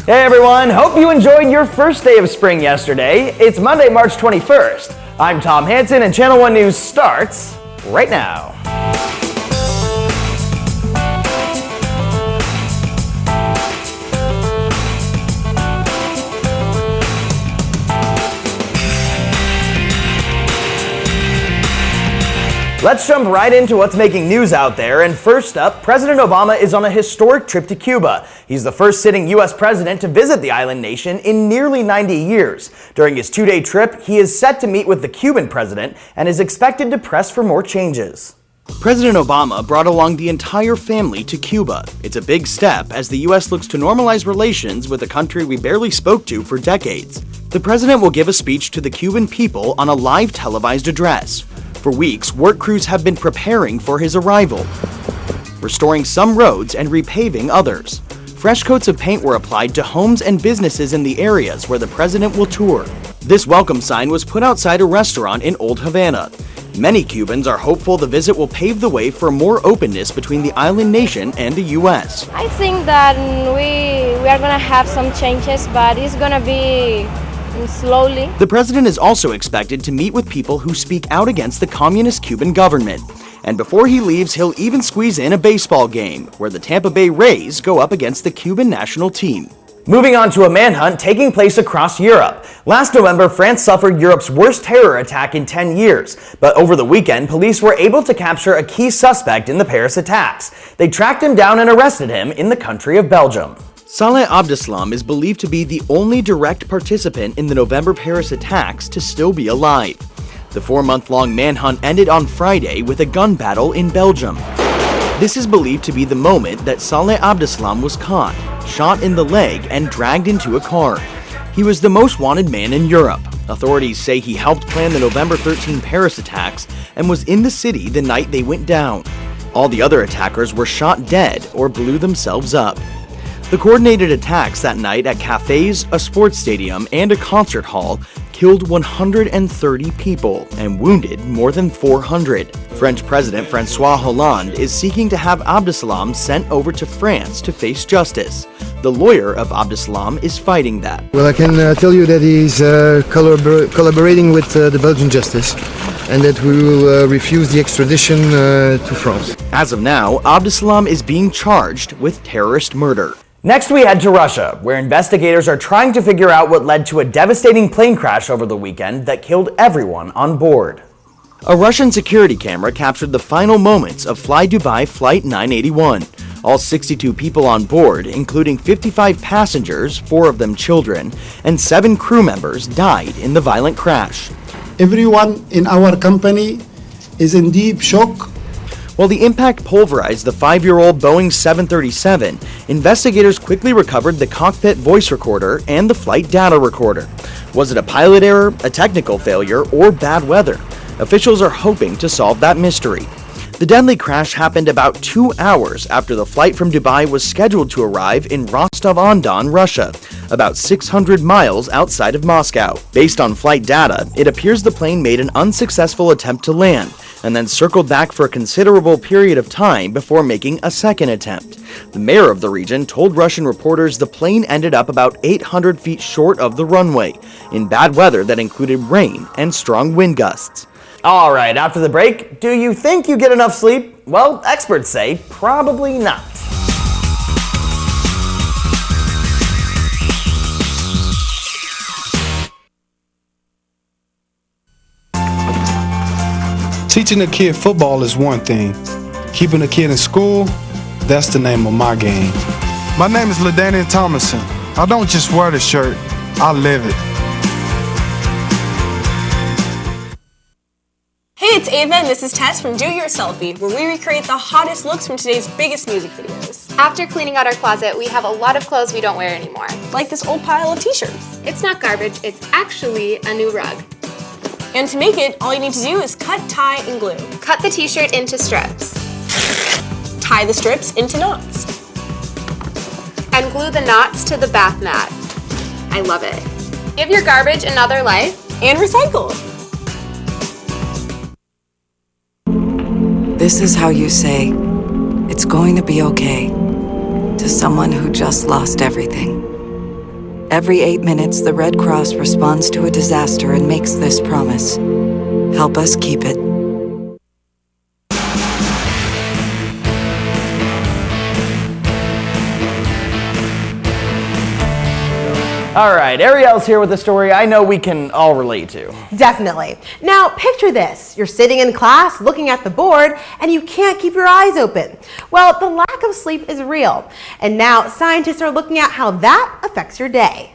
Hey everyone, hope you enjoyed your first day of spring yesterday. It's Monday, March 21st. I'm Tom Hansen and Channel 1 News starts right now. Let's jump right into what's making news out there, and first up, President Obama is on a historic trip to Cuba. He's the first sitting U.S. president to visit the island nation in nearly 90 years. During his two-day trip, he is set to meet with the Cuban president and is expected to press for more changes. President Obama brought along the entire family to Cuba. It's a big step as the U.S. looks to normalize relations with a country we barely spoke to for decades. The president will give a speech to the Cuban people on a live televised address. For weeks, work crews have been preparing for his arrival, restoring some roads and repaving others. Fresh coats of paint were applied to homes and businesses in the areas where the president will tour. This welcome sign was put outside a restaurant in Old Havana. Many Cubans are hopeful the visit will pave the way for more openness between the island nation and the U.S. I think that we are going to have some changes, but it's going to be slowly. The president is also expected to meet with people who speak out against the communist Cuban government. And before he leaves, he'll even squeeze in a baseball game, where the Tampa Bay Rays go up against the Cuban national team. Moving on to a manhunt taking place across Europe. Last November, France suffered Europe's worst terror attack in 10 years. But over the weekend, police were able to capture a key suspect in the Paris attacks. They tracked him down and arrested him in the country of Belgium. Saleh Abdeslam is believed to be the only direct participant in the November Paris attacks to still be alive. The 4-month-long manhunt ended on Friday with a gun battle in Belgium. This is believed to be the moment that Saleh Abdeslam was caught, shot in the leg, and dragged into a car. He was the most wanted man in Europe. Authorities say he helped plan the November 13 Paris attacks and was in the city the night they went down. All the other attackers were shot dead or blew themselves up. The coordinated attacks that night at cafes, a sports stadium, and a concert hall killed 130 people and wounded more than 400. French President François Hollande is seeking to have Abdeslam sent over to France to face justice. The lawyer of Abdeslam is fighting that. Well, I can tell you that he's collaborating with the Belgian justice and that we will refuse the extradition to France. As of now, Abdeslam is being charged with terrorist murder. Next, we head to Russia, where investigators are trying to figure out what led to a devastating plane crash over the weekend that killed everyone on board. A Russian security camera captured the final moments of Fly Dubai Flight 981. All 62 people on board, including 55 passengers, 4 of them children, and 7 crew members died in the violent crash. Everyone in our company is in deep shock. While the impact pulverized the 5-year-old Boeing 737, investigators quickly recovered the cockpit voice recorder and the flight data recorder. Was it a pilot error, a technical failure, or bad weather? Officials are hoping to solve that mystery. The deadly crash happened about 2 hours after the flight from Dubai was scheduled to arrive in Rostov-on-Don, Russia, about 600 miles outside of Moscow. Based on flight data, it appears the plane made an unsuccessful attempt to land, and then circled back for a considerable period of time before making a second attempt. The mayor of the region told Russian reporters the plane ended up about 800 feet short of the runway, in bad weather that included rain and strong wind gusts. All right, after the break, do you think you get enough sleep? Well, experts say probably not. Teaching a kid football is one thing. Keeping a kid in school, that's the name of my game. My name is LaDainian Thomason. I don't just wear the shirt, I live it. Hey, it's Ava and this is Tess from Do Your Selfie, where we recreate the hottest looks from today's biggest music videos. After cleaning out our closet, we have a lot of clothes we don't wear anymore. Like this old pile of t-shirts. It's not garbage, it's actually a new rug. And to make it, all you need to do is cut, tie, and glue. Cut the t-shirt into strips. Tie the strips into knots. And glue the knots to the bath mat. I love it. Give your garbage another life. And recycle. This is how you say, it's going to be okay, to someone who just lost everything. Every 8 minutes, the Red Cross responds to a disaster and makes this promise. Help us keep it. All right, Ariel's here with a story I know we can all relate to. Definitely. Now, picture this. You're sitting in class looking at the board and you can't keep your eyes open. Well, the lack of sleep is real. And now scientists are looking at how that affects your day.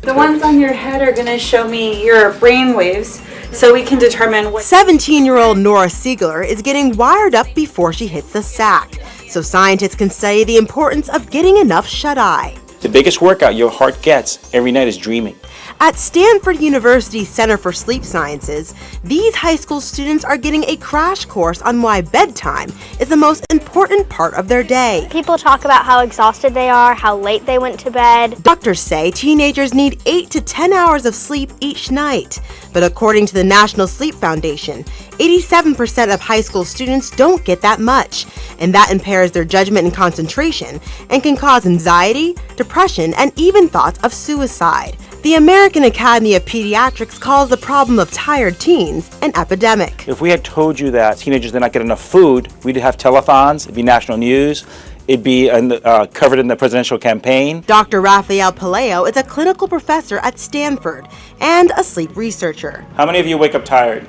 The ones on your head are going to show me your brain waves so we can determine what... 17-year-old Nora Siegler is getting wired up before she hits the sack. So scientists can study the importance of getting enough shut-eye. The biggest workout your heart gets every night is dreaming. At Stanford University's Center for Sleep Sciences, these high school students are getting a crash course on why bedtime is the most important part of their day. People talk about how exhausted they are, how late they went to bed. Doctors say teenagers need 8 to 10 hours of sleep each night. But according to the National Sleep Foundation, 87% of high school students don't get that much, and that impairs their judgment and concentration and can cause anxiety, depression, and even thoughts of suicide. The American Academy of Pediatrics calls the problem of tired teens an epidemic. If we had told you that teenagers did not get enough food, we'd have telethons, it'd be national news, it'd be covered in the presidential campaign. Dr. Rafael Palaio is a clinical professor at Stanford and a sleep researcher. How many of you wake up tired?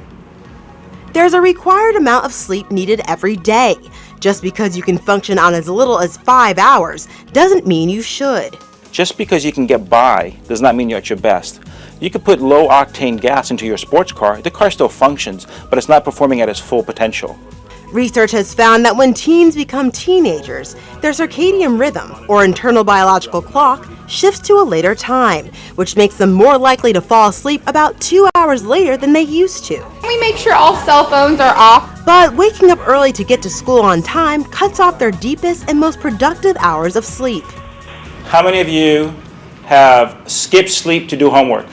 There's a required amount of sleep needed every day. Just because you can function on as little as 5 hours doesn't mean you should. Just because you can get by does not mean you're at your best. You could put low-octane gas into your sports car. The car still functions, but it's not performing at its full potential. Research has found that when teens become teenagers, their circadian rhythm, or internal biological clock, shifts to a later time, which makes them more likely to fall asleep about 2 hours later than they used to. We make sure all cell phones are off. But waking up early to get to school on time cuts off their deepest and most productive hours of sleep. How many of you have skipped sleep to do homework?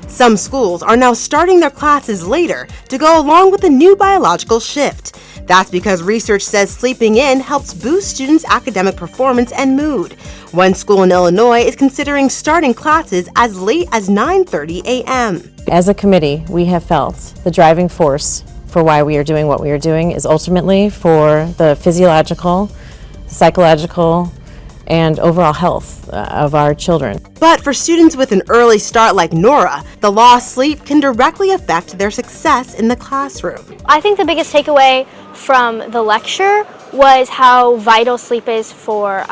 Some schools are now starting their classes later to go along with the new biological shift. That's because research says sleeping in helps boost students' academic performance and mood. One school in Illinois is considering starting classes as late as 9:30 a.m. As a committee, we have felt the driving force for why we are doing what we are doing is ultimately for the physiological, psychological, and overall health of our children. But for students with an early start like Nora, the lost sleep can directly affect their success in the classroom. I think the biggest takeaway from the lecture was how vital sleep is for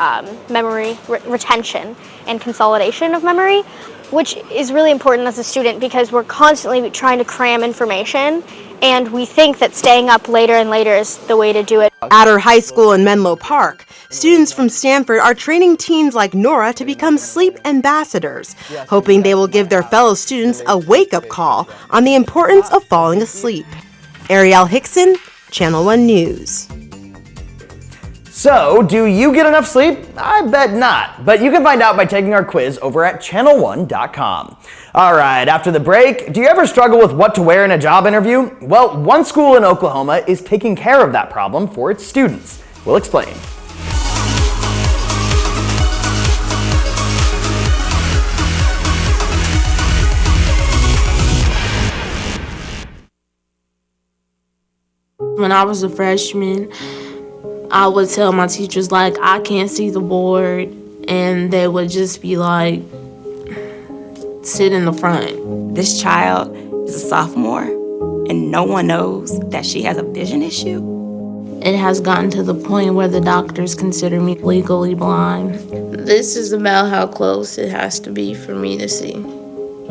memory retention and consolidation of memory, which is really important as a student because we're constantly trying to cram information, and we think that staying up later and later is the way to do it. At her high school in Menlo Park, students from Stanford are training teens like Nora to become sleep ambassadors, hoping they will give their fellow students a wake-up call on the importance of falling asleep. Ariel Hickson, Channel 1 News. So, do you get enough sleep? I bet not, but you can find out by taking our quiz over at channel1.com. All right, after the break, do you ever struggle with what to wear in a job interview? Well, one school in Oklahoma is taking care of that problem for its students. We'll explain. When I was a freshman, I would tell my teachers, like, I can't see the board, and they would just be like, sit in the front. This child is a sophomore, and no one knows that she has a vision issue. It has gotten to the point where the doctors consider me legally blind. This is about how close it has to be for me to see.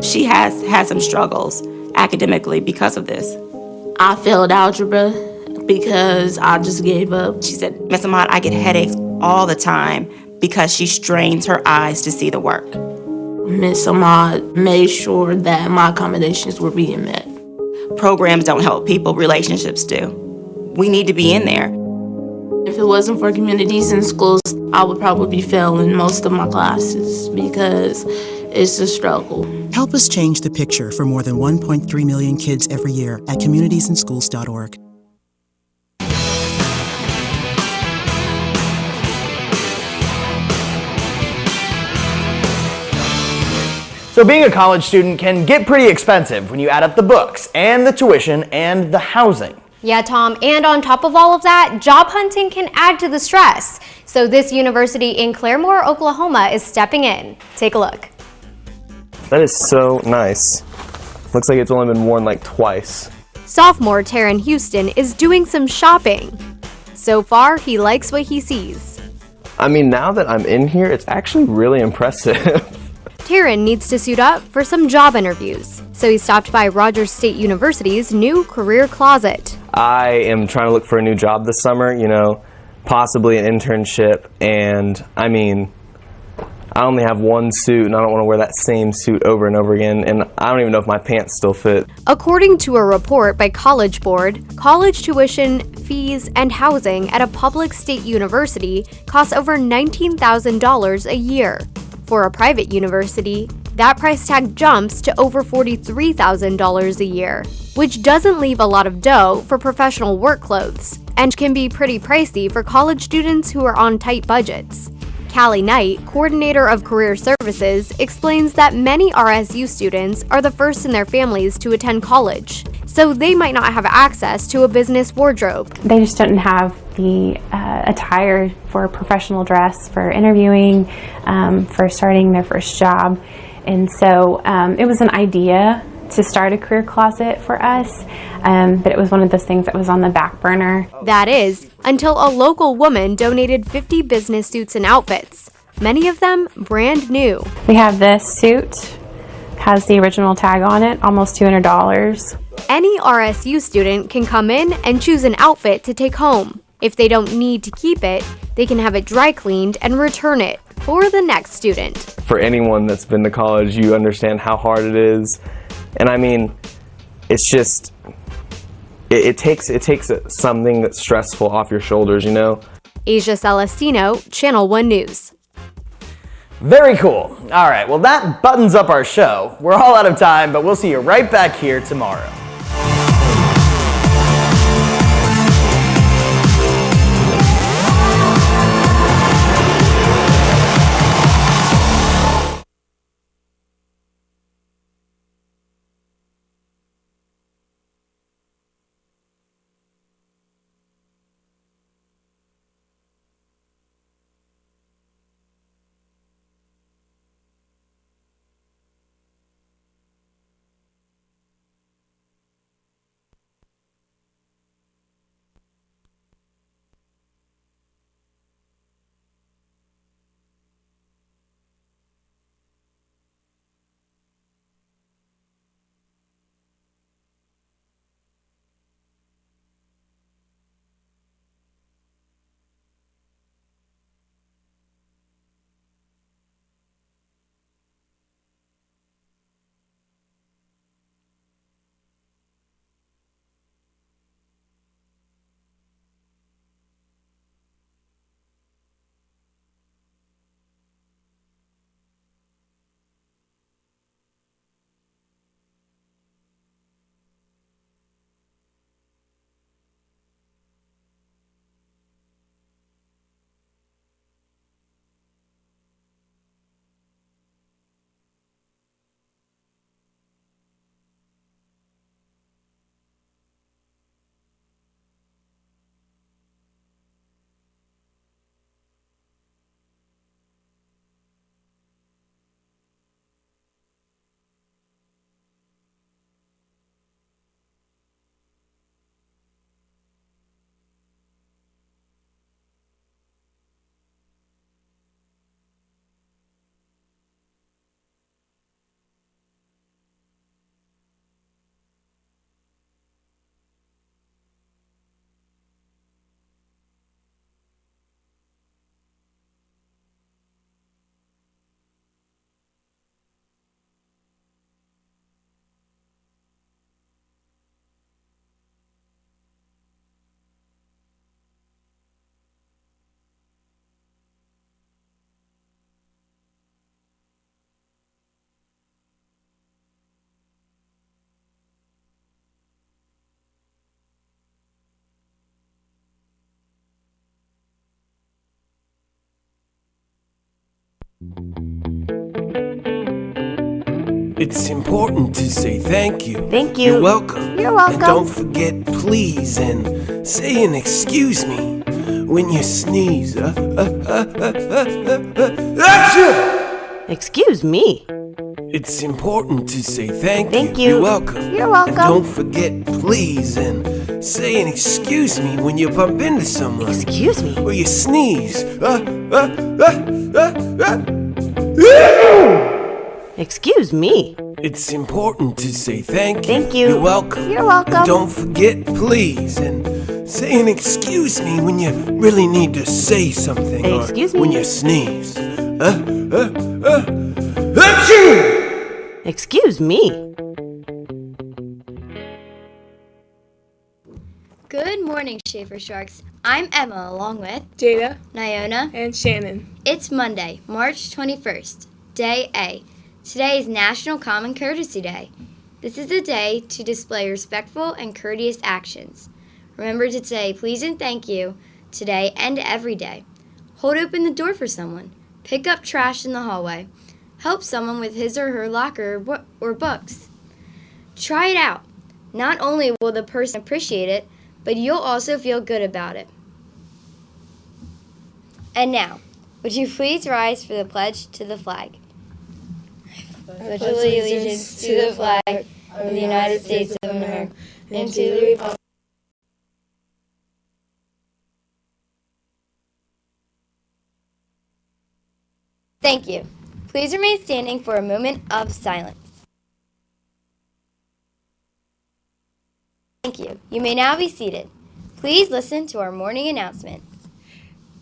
She has had some struggles academically because of this. I failed algebra because I just gave up. She said, Miss Ahmad, I get headaches all the time because she strains her eyes to see the work. Miss Ahmad made sure that my accommodations were being met. Programs don't help people, relationships do. We need to be in there. If it wasn't for communities and schools, I would probably be failing most of my classes because it's a struggle. Help us change the picture for more than 1.3 million kids every year at communitiesandschools.org. So being a college student can get pretty expensive when you add up the books and the tuition and the housing. Yeah, Tom, and on top of all of that, job hunting can add to the stress. So this university in Claremore, Oklahoma is stepping in. Take a look. That is so nice. Looks like it's only been worn like twice. Sophomore Taryn Houston is doing some shopping. So far, he likes what he sees. I mean, now that I'm in here, it's actually really impressive. Taryn needs to suit up for some job interviews, so he stopped by Rogers State University's new career closet. I am trying to look for a new job this summer, you know, possibly an internship, and I mean, I only have one suit and I don't want to wear that same suit over and over again, and I don't even know if my pants still fit. According to a report by College Board, college tuition, fees, and housing at a public state university costs over $19,000 a year. For a private university, that price tag jumps to over $43,000 a year, which doesn't leave a lot of dough for professional work clothes, and can be pretty pricey for college students who are on tight budgets. Callie Knight, coordinator of career services, explains that many RSU students are the first in their families to attend college, so they might not have access to a business wardrobe. They just didn't have the attire for professional dress, for interviewing, for starting their first job. And so it was an idea to start a career closet for us, but it was one of those things that was on the back burner. That is, until a local woman donated 50 business suits and outfits, many of them brand new. We have this suit, has the original tag on it, almost $200. Any RSU student can come in and choose an outfit to take home. If they don't need to keep it, they can have it dry cleaned and return it for the next student. For anyone that's been to college, you understand how hard it is. And I mean, it's just, it takes something that's stressful off your shoulders, you know? Asia Celestino, Channel 1 News. Very cool. All right, well that buttons up our show. We're all out of time, but we'll see you right back here tomorrow. It's important to say thank you. Thank you. You're welcome. You're welcome. And don't forget please and say an excuse me when you sneeze. Achoo! Excuse me. It's important to say thank you. Thank you. You're welcome. You're welcome. And don't forget please and say an excuse me when you bump into someone. Excuse me. Or you sneeze. Excuse me. It's important to say thank you. Thank you. You're welcome. You're welcome. And don't forget please and say an excuse me when you really need to say something. Excuse or me. when you sneeze. Excuse me. Good morning, Shafer Sharks. I'm Emma, along with Jada, Nyona, and Shannon. It's Monday, March 21st, Day A. Today is National Common Courtesy Day. This is a day to display respectful and courteous actions. Remember to say please and thank you today and every day. Hold open the door for someone. Pick up trash in the hallway. Help someone with his or her locker or books. Try it out. Not only will the person appreciate it, but you'll also feel good about it. And now, would you please rise for the pledge to the flag? I pledge allegiance to the flag of the United States of America and to the republic. Thank you. Please remain standing for a moment of silence. Thank you. You may now be seated. Please listen to our morning announcements.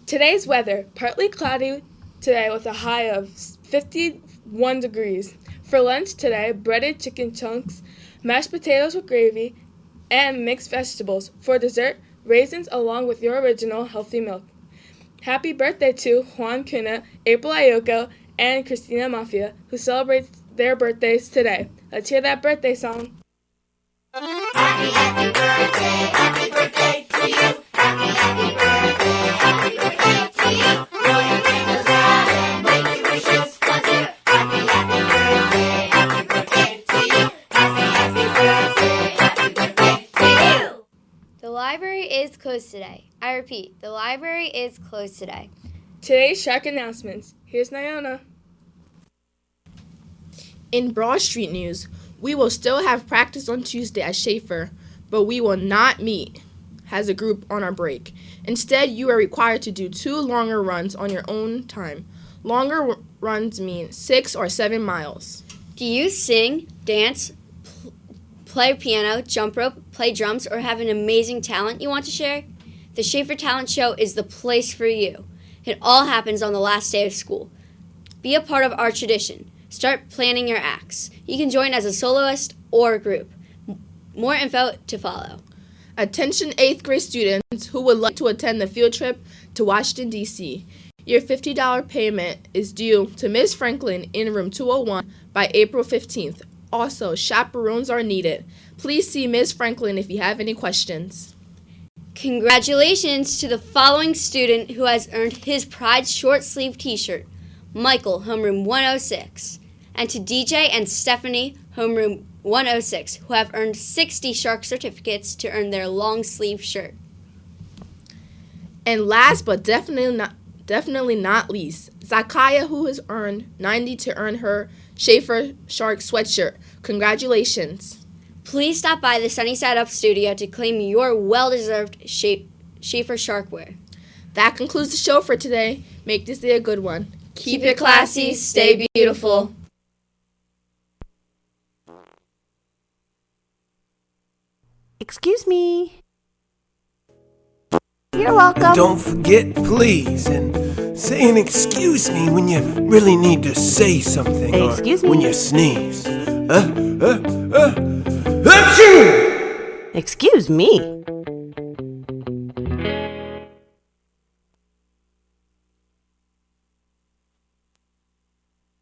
Today's weather, partly cloudy today with a high of 51 degrees. For lunch today, breaded chicken chunks, mashed potatoes with gravy, and mixed vegetables. For dessert, raisins along with your original healthy milk. Happy birthday to Juan Cuna, April Ayoko, and Christina Mafia, who celebrate their birthdays today. Let's hear that birthday song. Happy birthday to you. Happy birthday to you. Blow your candles out and make your wishes come true. Happy birthday to you. Happy birthday to you. The library is closed today. I repeat, the library is closed today. Today's Shark announcements. Here's Nyona. In Broad Street news, we will still have practice on Tuesday at Shafer, but we will not meet as a group on our break. Instead, you are required to do 2 longer runs on your own time. Longer runs mean 6 or 7 miles. Do you sing, dance, play piano, jump rope, play drums, or have an amazing talent you want to share? The Shafer Talent Show is the place for you. It all happens on the last day of school. Be a part of our tradition. Start planning your acts. You can join as a soloist or a group. More info to follow. Attention 8th grade students who would like to attend the field trip to Washington, D.C. Your $50 payment is due to Ms. Franklin in room 201 by April 15th. Also, chaperones are needed. Please see Ms. Franklin if you have any questions. Congratulations to the following student who has earned his Pride short sleeve t-shirt, Michael, homeroom 106, and to DJ and Stephanie, homeroom 106, who have earned 60 Shark certificates to earn their long sleeve shirt. And last but definitely not least, Zakaya, who has earned 90 to earn her Shafer Shark sweatshirt. Congratulations. Please stop by the Sunny Side Up studio to claim your well-deserved Shafer Sharkware. That concludes the show for today. Make this day a good one. Keep it classy, stay beautiful. Excuse me. You're welcome. Don't forget please and say an excuse me when you really need to say something. Excuse or me. when you sneeze. Excuse me.